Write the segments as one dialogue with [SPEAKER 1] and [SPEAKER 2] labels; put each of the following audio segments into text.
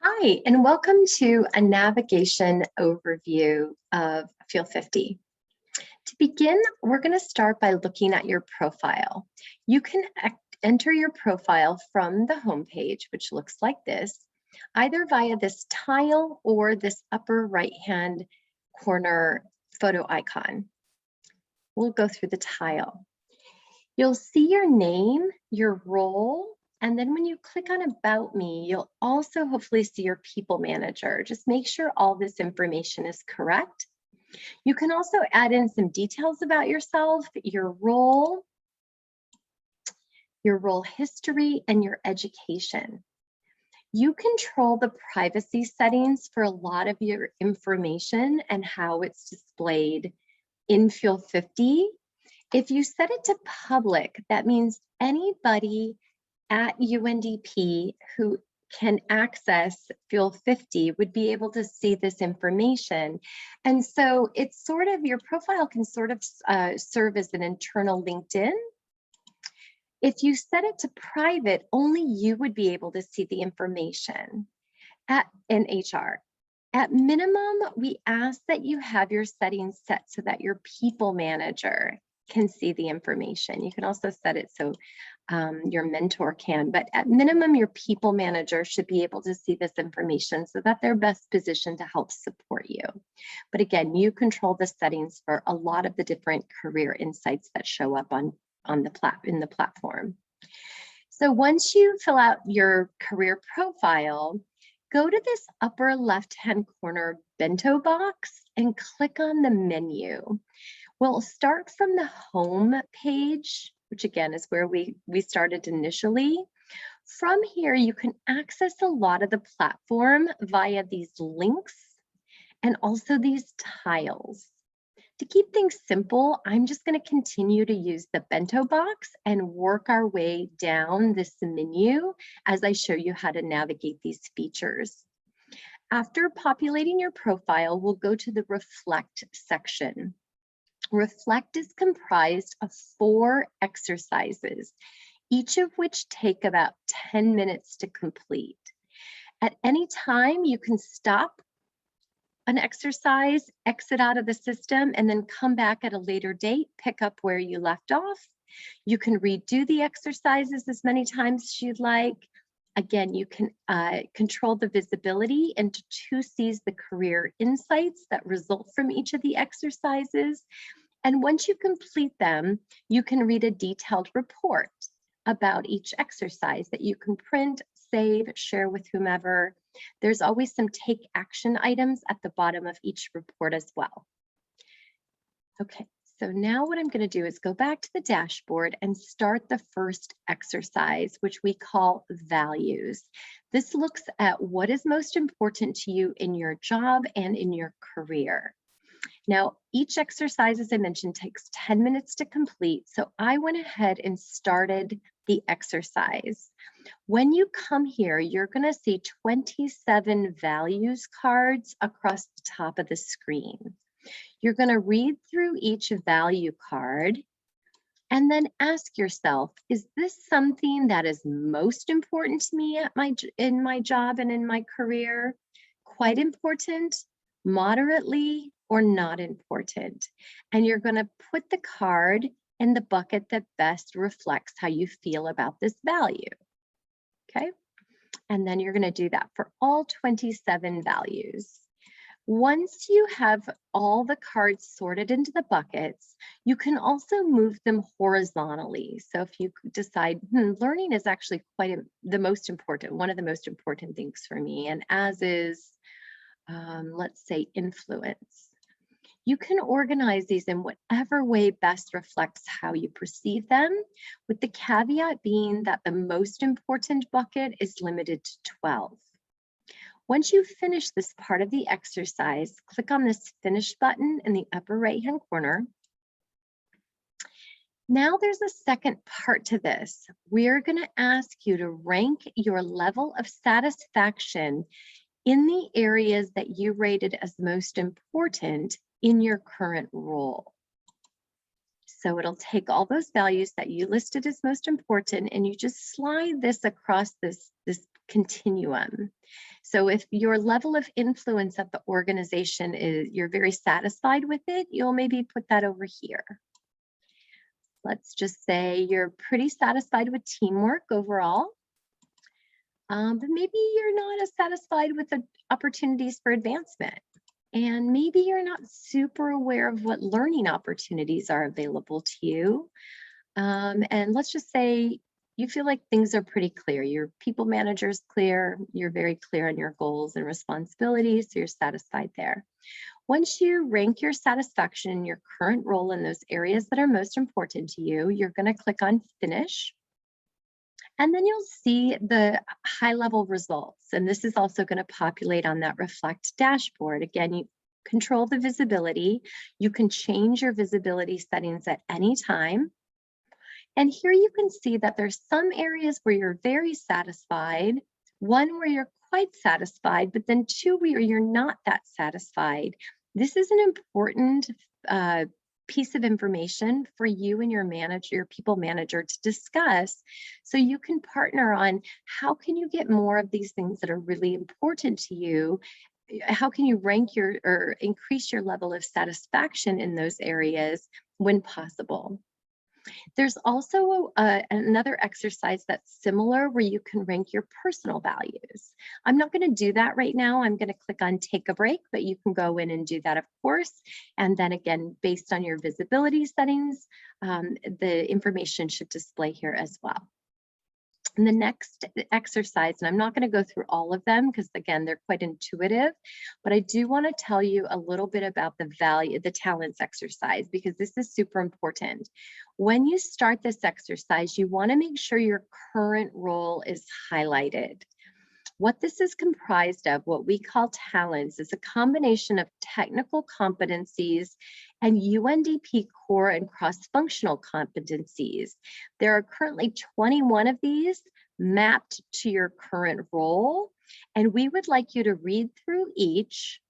[SPEAKER 1] Hi, and welcome to a navigation overview of Fuel50. To begin, we're going to start by looking at your profile. You can enter your profile from the homepage, which looks like this, either via this tile or this upper right-hand corner photo icon. We'll go through the tile. You'll see your name, your role, and then when you click on About Me, you'll also hopefully see your People Manager. Just make sure all this information is correct. You can also add in some details about yourself, your role history, and your education. You control the privacy settings for a lot of your information and how it's displayed in Fuel50. If you set it to public, that means anybody at UNDP who can access Fuel50 would be able to see this information. And so it's sort of, your profile can sort of serve as an internal LinkedIn. If you set it to private, only you would be able to see the information in HR. At minimum, we ask that you have your settings set so that your People Manager can see the information. You can also set it so your mentor can, but at minimum, your People Manager should be able to see this information so that they're best positioned to help support you. But again, you control the settings for a lot of the different career insights that show up in the platform. So once you fill out your career profile, go to this upper left-hand corner bento box and click on the menu. We'll start from the home page, which again is where we started initially. From here, you can access a lot of the platform via these links and also these tiles. To keep things simple, I'm just going to continue to use the bento box and work our way down this menu as I show you how to navigate these features. After populating your profile, we'll go to the Reflect section. Reflect is comprised of 4 exercises, each of which take about 10 minutes to complete. At any time, you can stop an exercise, exit out of the system, and then come back at a later date, pick up where you left off. You can redo the exercises as many times as you'd like. Again, you can control the visibility and to seize the career insights that result from each of the exercises. And once you complete them, you can read a detailed report about each exercise that you can print, save, share with whomever. There's always some take action items at the bottom of each report as well. Okay, so now what I'm going to do is go back to the dashboard and start the first exercise, which we call values. This looks at what is most important to you in your job and in your career. Now, each exercise, as I mentioned, takes 10 minutes to complete. So I went ahead and started the exercise. When you come here, you're going to see 27 values cards across the top of the screen. You're going to read through each value card and then ask yourself, is this something that is most important to me in my job and in my career? Quite important, moderately, or not important? And you're going to put the card in the bucket that best reflects how you feel about this value. Okay, and then you're going to do that for all 27 values. Once you have all the cards sorted into the buckets, you can also move them horizontally. So if you decide, learning is actually one of the most important things for me, and as is, let's say, influence. You can organize these in whatever way best reflects how you perceive them, with the caveat being that the most important bucket is limited to 12. Once you finish this part of the exercise, click on this Finish button in the upper right-hand corner. Now there's a second part to this. We're going to ask you to rank your level of satisfaction in the areas that you rated as most important in your current role. So it'll take all those values that you listed as most important, and you just slide this across this continuum. So if your level of influence at the organization is, you're very satisfied with it, you'll maybe put that over here. Let's just say you're pretty satisfied with teamwork overall, but maybe you're not as satisfied with the opportunities for advancement. And maybe you're not super aware of what learning opportunities are available to you. And let's just say you feel like things are pretty clear. Your people manager is clear. You're very clear on your goals and responsibilities, so you're satisfied there. Once you rank your satisfaction in your current role in those areas that are most important to you, you're going to click on Finish. And then you'll see the high-level results. And this is also going to populate on that Reflect dashboard. Again, you control the visibility. You can change your visibility settings at any time. And here you can see that there's some areas where you're very satisfied, one where you're quite satisfied, but then two where you're not that satisfied. This is an important piece of information for you and your manager, your people manager, to discuss, so you can partner on how can you get more of these things that are really important to you. How can you rank your or increase your level of satisfaction in those areas when possible? There's also another exercise that's similar where you can rank your personal values. I'm not going to do that right now. I'm going to click on Take a Break, but you can go in and do that, of course. And then again, based on your visibility settings, the information should display here as well. And the next exercise, and I'm not going to go through all of them because again, they're quite intuitive, but I do want to tell you a little bit about the talents exercise, because this is super important. When you start this exercise, you want to make sure your current role is highlighted. What this is comprised of, what we call talents, is a combination of technical competencies and UNDP core and cross-functional competencies. There are currently 21 of these mapped to your current role, and we would like you to read through each.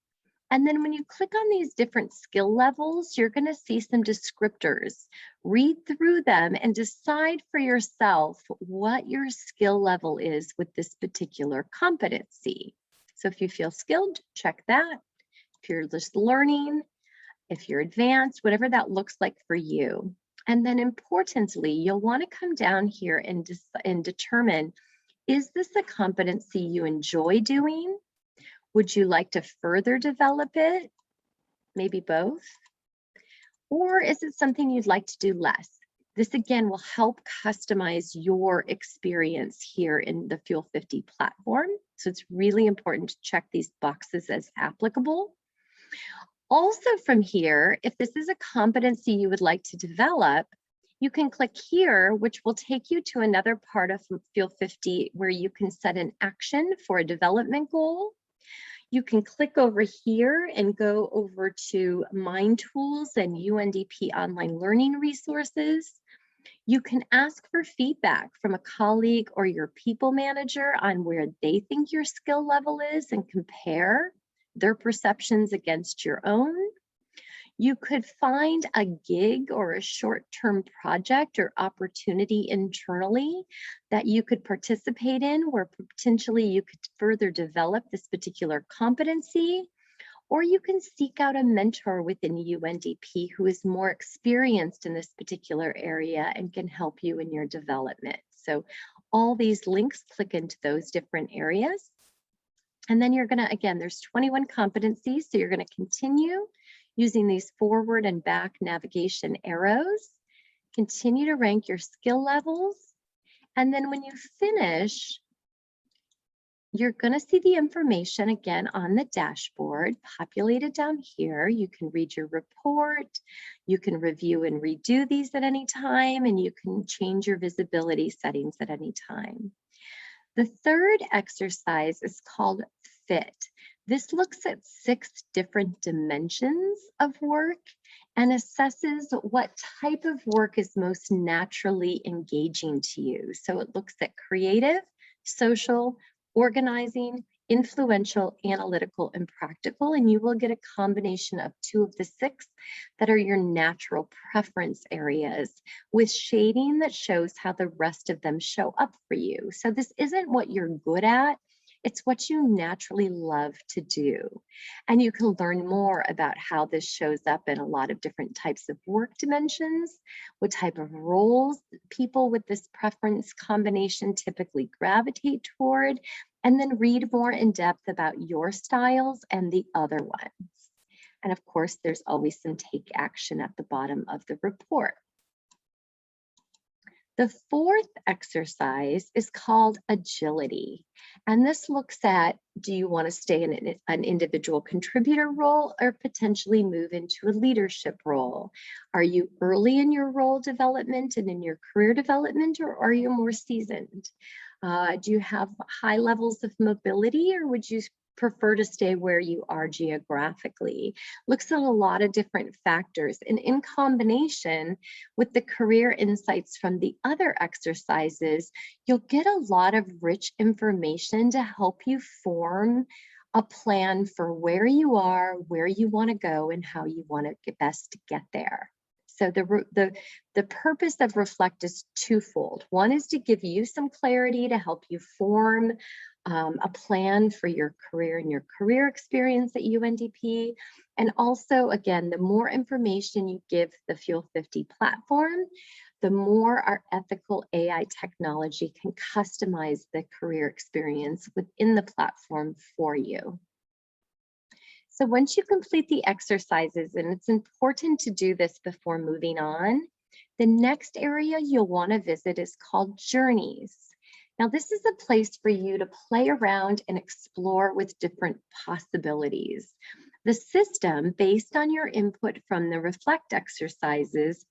[SPEAKER 1] And then when you click on these different skill levels, you're going to see some descriptors. Read through them and decide for yourself what your skill level is with this particular competency. So if you feel skilled, check that. If you're just learning, if you're advanced, whatever that looks like for you. And then importantly, you'll want to come down here and determine, is this a competency you enjoy doing? Would you like to further develop it? Maybe both. Or is it something you'd like to do less? This again will help customize your experience here in the Fuel50 platform. So it's really important to check these boxes as applicable. Also from here, if this is a competency you would like to develop, you can click here, which will take you to another part of Fuel50 where you can set an action for a development goal. You can click over here and go over to Mind Tools and UNDP online learning resources. You can ask for feedback from a colleague or your people manager on where they think your skill level is and compare their perceptions against your own. You could find a gig or a short-term project or opportunity internally that you could participate in, where potentially you could further develop this particular competency, or you can seek out a mentor within UNDP who is more experienced in this particular area and can help you in your development. So all these links click into those different areas. And then you're gonna, again, there's 21 competencies, so you're gonna continue using these forward and back navigation arrows. Continue to rank your skill levels. And then when you finish, you're going to see the information again on the dashboard populated down here. You can read your report, you can review and redo these at any time, and you can change your visibility settings at any time. The third exercise is called Fit. This looks at 6 different dimensions of work and assesses what type of work is most naturally engaging to you. So it looks at creative, social, organizing, influential, analytical, and practical, and you will get a combination of 2 of the 6 that are your natural preference areas, with shading that shows how the rest of them show up for you. So this isn't what you're good at, it's what you naturally love to do. And you can learn more about how this shows up in a lot of different types of work dimensions, what type of roles people with this preference combination typically gravitate toward, and then read more in depth about your styles and the other ones. And of course, there's always some take action at the bottom of the report. The 4th exercise is called agility. And this looks at, do you want to stay in an individual contributor role or potentially move into a leadership role? Are you early in your role development and in your career development, or are you more seasoned? Do you have high levels of mobility, or would you prefer to stay where you are geographically? Looks at a lot of different factors, and in combination with the career insights from the other exercises, you'll get a lot of rich information to help you form a plan for where you are, where you want to go, and how you want to best get there. So the purpose of Reflect is twofold. One is to give you some clarity to help you form a plan for your career and your career experience at UNDP. And also, again, the more information you give the Fuel50 platform, the more our ethical AI technology can customize the career experience within the platform for you. So once you complete the exercises, and it's important to do this before moving on, the next area you'll want to visit is called Journeys. Now, this is a place for you to play around and explore with different possibilities. The system, based on your input from the Reflect exercises,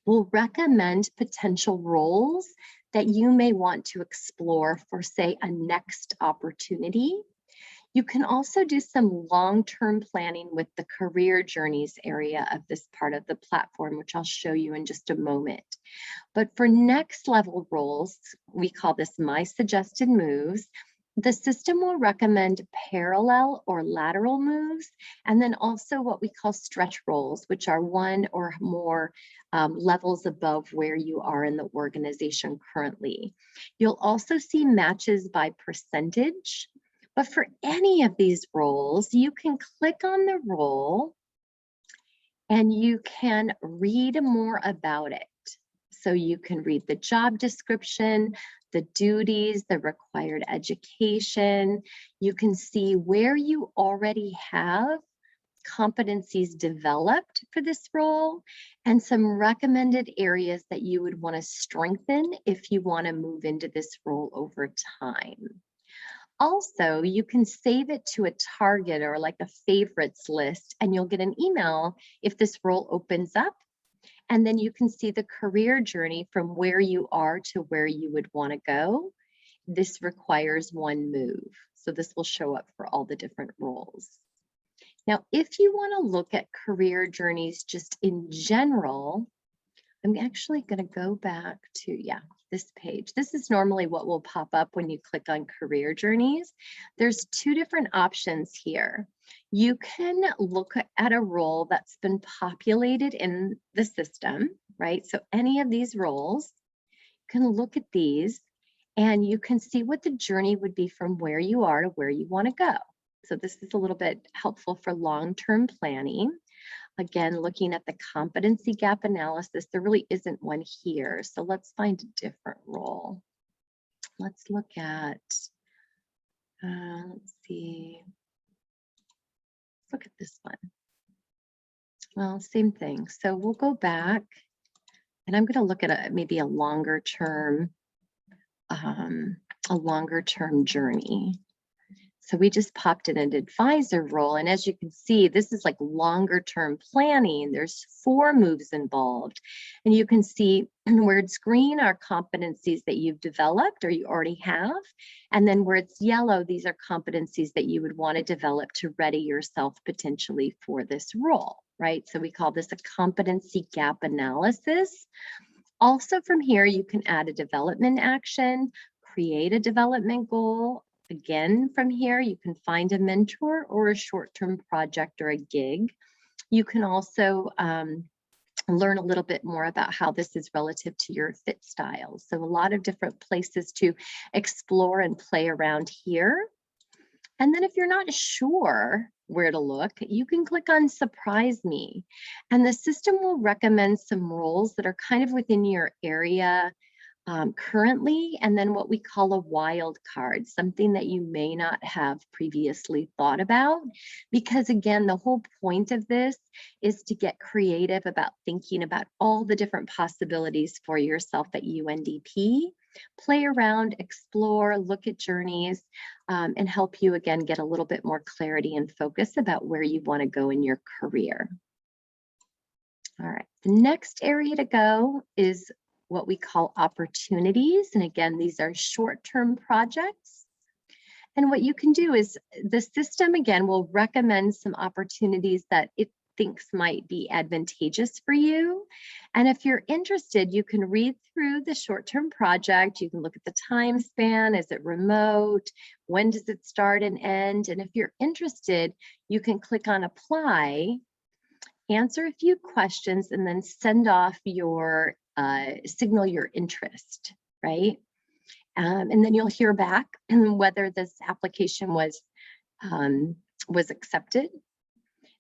[SPEAKER 1] will recommend potential roles that you may want to explore for, say, a next opportunity. You can also do some long-term planning with the career journeys area of this part of the platform, which I'll show you in just a moment. But for next level roles, we call this My Suggested Moves. The system will recommend parallel or lateral moves, and then also what we call stretch roles, which are 1 or more levels above where you are in the organization currently. You'll also see matches by percentage. But for any of these roles, you can click on the role and you can read more about it. So you can read the job description, the duties, the required education. You can see where you already have competencies developed for this role and some recommended areas that you would want to strengthen if you want to move into this role over time. Also, you can save it to a target or like a favorites list, and you'll get an email if this role opens up. And then you can see the career journey from where you are to where you would want to go. This requires 1 move. So this will show up for all the different roles. Now, if you want to look at career journeys just in general, I'm actually going to go back to, this page. This is normally what will pop up when you click on career journeys. There's 2 different options here. You can look at a role that's been populated in the system, right? So any of these roles, you can look at these and you can see what the journey would be from where you are to where you want to go. So this is a little bit helpful for long-term planning. Again, looking at the competency gap analysis, there really isn't one here. So let's find a different role. Let's look at, let's see. Let's look at this one. Well, same thing. So we'll go back and I'm going to look at maybe a longer term journey. So we just popped in an advisor role. And as you can see, this is like longer term planning. There's 4 moves involved. And you can see where it's green are competencies that you've developed or you already have. And then where it's yellow, these are competencies that you would want to develop to ready yourself potentially for this role, right? So we call this a competency gap analysis. Also from here, you can add a development action, create a development goal, Again, from here, you can find a mentor or a short-term project or a gig. You can also learn a little bit more about how this is relative to your fit style. So a lot of different places to explore and play around here. And then if you're not sure where to look, you can click on Surprise Me. And the system will recommend some roles that are kind of within your area currently, and then what we call a wild card, something that you may not have previously thought about. Because again, the whole point of this is to get creative about thinking about all the different possibilities for yourself at UNDP. Play around, explore, look at journeys, and help you again get a little bit more clarity and focus about where you want to go in your career. All right, the next area to go is what we call opportunities. And again, these are short-term projects. And what you can do is the system, again, will recommend some opportunities that it thinks might be advantageous for you. And if you're interested, you can read through the short-term project. You can look at the time span. Is it remote? When does it start and end? And if you're interested, you can click on apply, answer a few questions, and then send off your signal your interest, right? And then you'll hear back whether this application was accepted.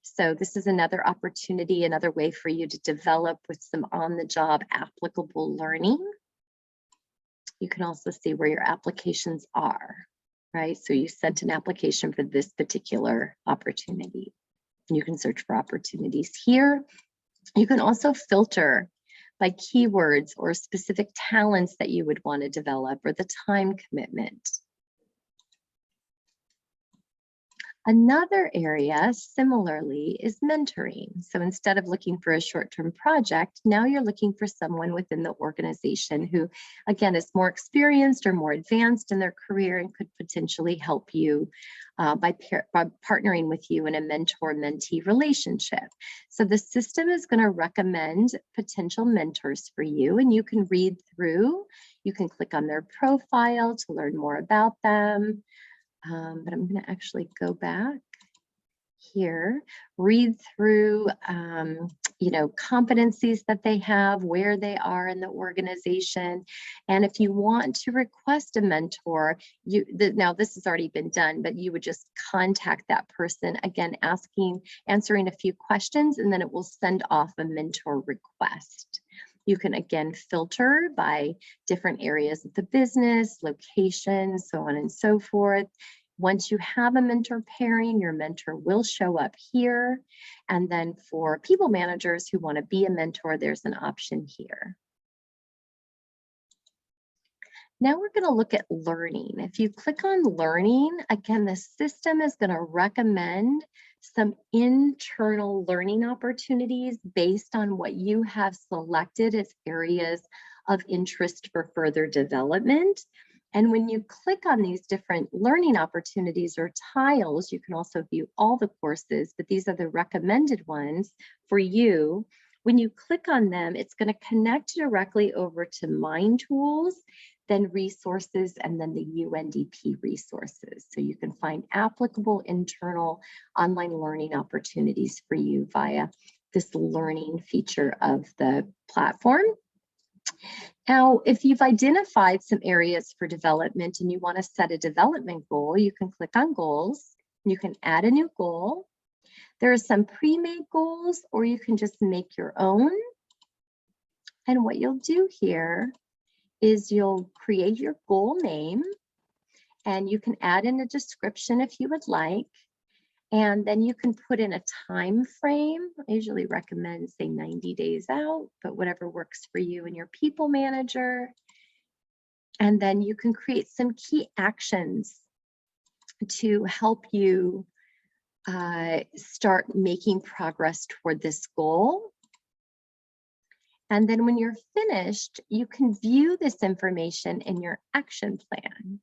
[SPEAKER 1] So this is another opportunity, another way for you to develop with some on-the-job applicable learning. You can also see where your applications are, right? So you sent an application for this particular opportunity. You can search for opportunities here. You can also filter by keywords or specific talents that you would want to develop or the time commitment. Another area, similarly, is mentoring. So instead of looking for a short-term project, now you're looking for someone within the organization who, again, is more experienced or more advanced in their career and could potentially help you by partnering with you in a mentor-mentee relationship. So the system is going to recommend potential mentors for you, and you can read through. You can click on their profile to learn more about them. But I'm going to actually go back here, read through, competencies that they have, where they are in the organization. And if you want to request a mentor, now this has already been done, but you would just contact that person, again, answering a few questions, and then it will send off a mentor request. You can again filter by different areas of the business, location, so on and so forth. Once you have a mentor pairing, your mentor will show up here. And then for people managers who want to be a mentor, there's an option here. Now we're going to look at learning. If you click on learning, again, the system is going to recommend some internal learning opportunities based on what you have selected as areas of interest for further development. And when you click on these different learning opportunities or tiles, you can also view all the courses, but these are the recommended ones for you. When you click on them, it's going to connect directly over to Mind Tools, then resources, and then the UNDP resources. So you can find applicable internal online learning opportunities for you via this learning feature of the platform. Now, if you've identified some areas for development and you want to set a development goal, you can click on goals. You can add a new goal. There are some pre-made goals, or you can just make your own. And what you'll do here is you'll create your goal name, and you can add in a description if you would like. And then you can put in a time frame. I usually recommend, say, 90 days out, but whatever works for you and your people manager. And then you can create some key actions to help you start making progress toward this goal. And then when you're finished, you can view this information in your action plan.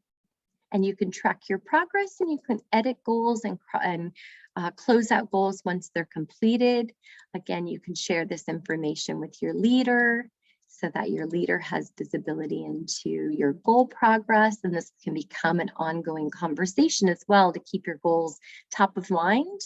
[SPEAKER 1] And you can track your progress, and you can edit goals and close out goals once they're completed. Again, you can share this information with your leader, so that your leader has visibility into your goal progress. And this can become an ongoing conversation as well to keep your goals top of mind.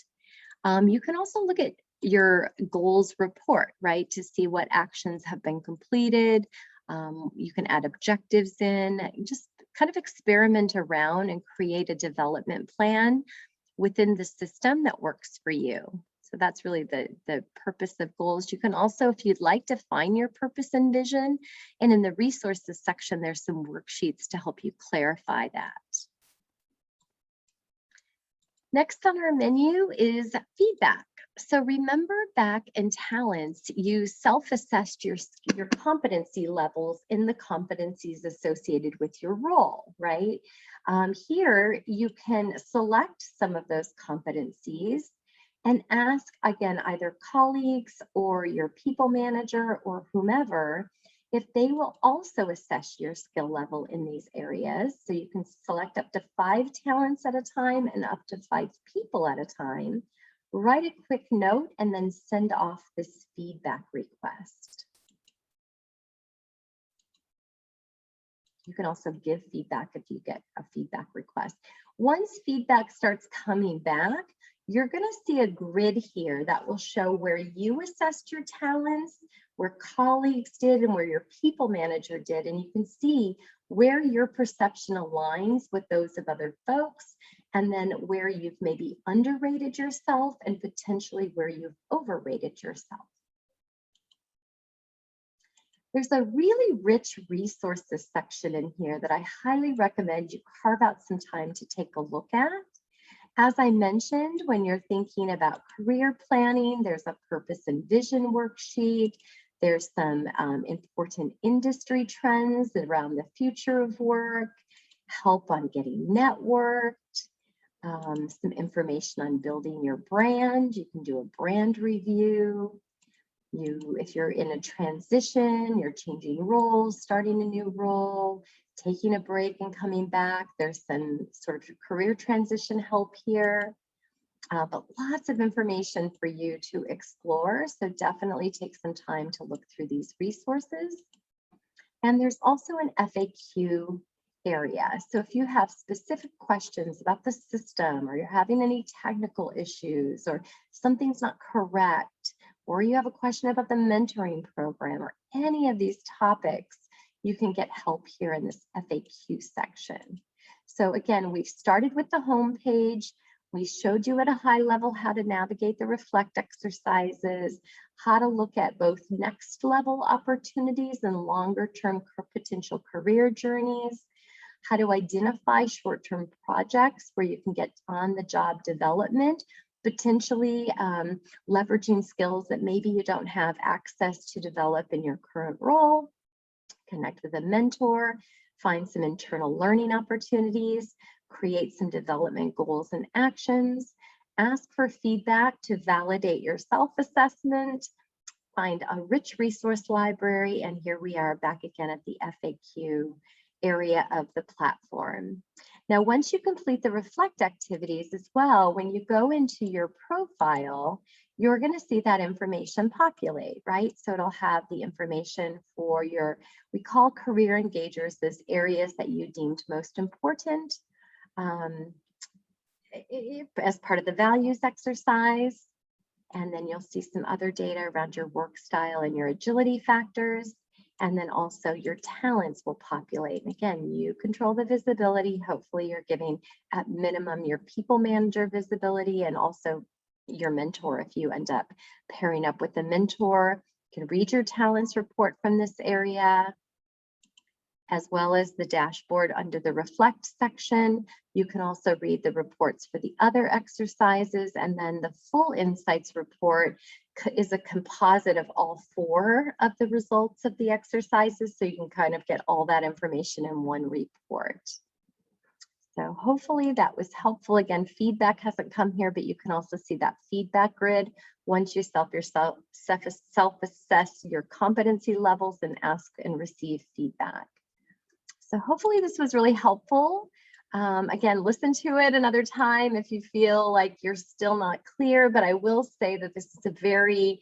[SPEAKER 1] You can also look at your goals report, right, to see what actions have been completed. You can add objectives in, just kind of experiment around and create a development plan within the system that works for you. So that's really the purpose of goals. You can also, if you'd like, define your purpose and vision. And in the resources section, there's some worksheets to help you clarify that. Next on our menu is feedback. So remember back in talents, you self-assessed your competency levels in the competencies associated with your role, right? Here, you can select some of those competencies and ask, again, either colleagues or your people manager or whomever, if they will also assess your skill level in these areas. So you can select up to 5 talents at a time and up to 5 people at a time. Write a quick note and then send off this feedback request. You can also give feedback if you get a feedback request. Once feedback starts coming back, you're going to see a grid here that will show where you assessed your talents, where colleagues did, and where your people manager did. And you can see where your perception aligns with those of other folks, and then where you've maybe underrated yourself and potentially where you've overrated yourself. There's a really rich resources section in here that I highly recommend you carve out some time to take a look at. As I mentioned, when you're thinking about career planning, there's a purpose and vision worksheet. There's some important industry trends around the future of work, help on getting networked, some information on building your brand. You can do a brand review. If you're in a transition, you're changing roles, starting a new role, taking a break and coming back, there's some sort of career transition help here. But lots of information for you to explore. So definitely take some time to look through these resources. And there's also an FAQ area. So if you have specific questions about the system, or you're having any technical issues, or something's not correct, or you have a question about the mentoring program, or any of these topics, you can get help here in this FAQ section. So again, we've started with the home page. We showed you at a high level how to navigate the reflect exercises, how to look at both next level opportunities and longer term potential career journeys, how to identify short-term projects where you can get on the job development, potentially leveraging skills that maybe you don't have access to develop in your current role, connect with a mentor, find some internal learning opportunities, create some development goals and actions, ask for feedback to validate your self-assessment, find a rich resource library, and here we are back again at the FAQ area of the platform. Now, once you complete the reflect activities as well, when you go into your profile, you're going to see that information populate, right? So it'll have the information for your, we call career engagers, those areas that you deemed most important as part of the values exercise. And then you'll see some other data around your work style and your agility factors. And then also your talents will populate. And again, you control the visibility. Hopefully you're giving at minimum your people manager visibility and also your mentor. If you end up pairing up with a mentor, you can read your talents report from this area, as well as the dashboard under the reflect section. You can also read the reports for the other exercises, and then the full insights report is a composite of all 4 of the results of the exercises, so you can kind of get all that information in one report. So hopefully that was helpful. Again, feedback hasn't come here, but you can also see that feedback grid once you self-assess your competency levels and ask and receive feedback. So hopefully this was really helpful. Again, listen to it another time if you feel like you're still not clear, but I will say that this is a very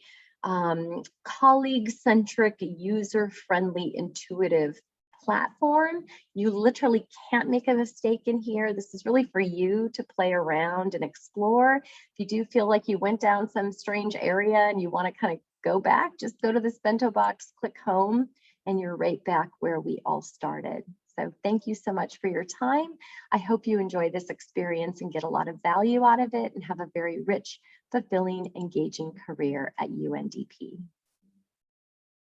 [SPEAKER 1] colleague-centric, user-friendly, intuitive platform. You literally can't make a mistake in here. This is really for you to play around and explore. If you do feel like you went down some strange area and you want to kind of go back, just go to this bento box, click home, and you're right back where we all started. So thank you so much for your time. I hope you enjoy this experience and get a lot of value out of it and have a very rich, fulfilling, engaging career at UNDP.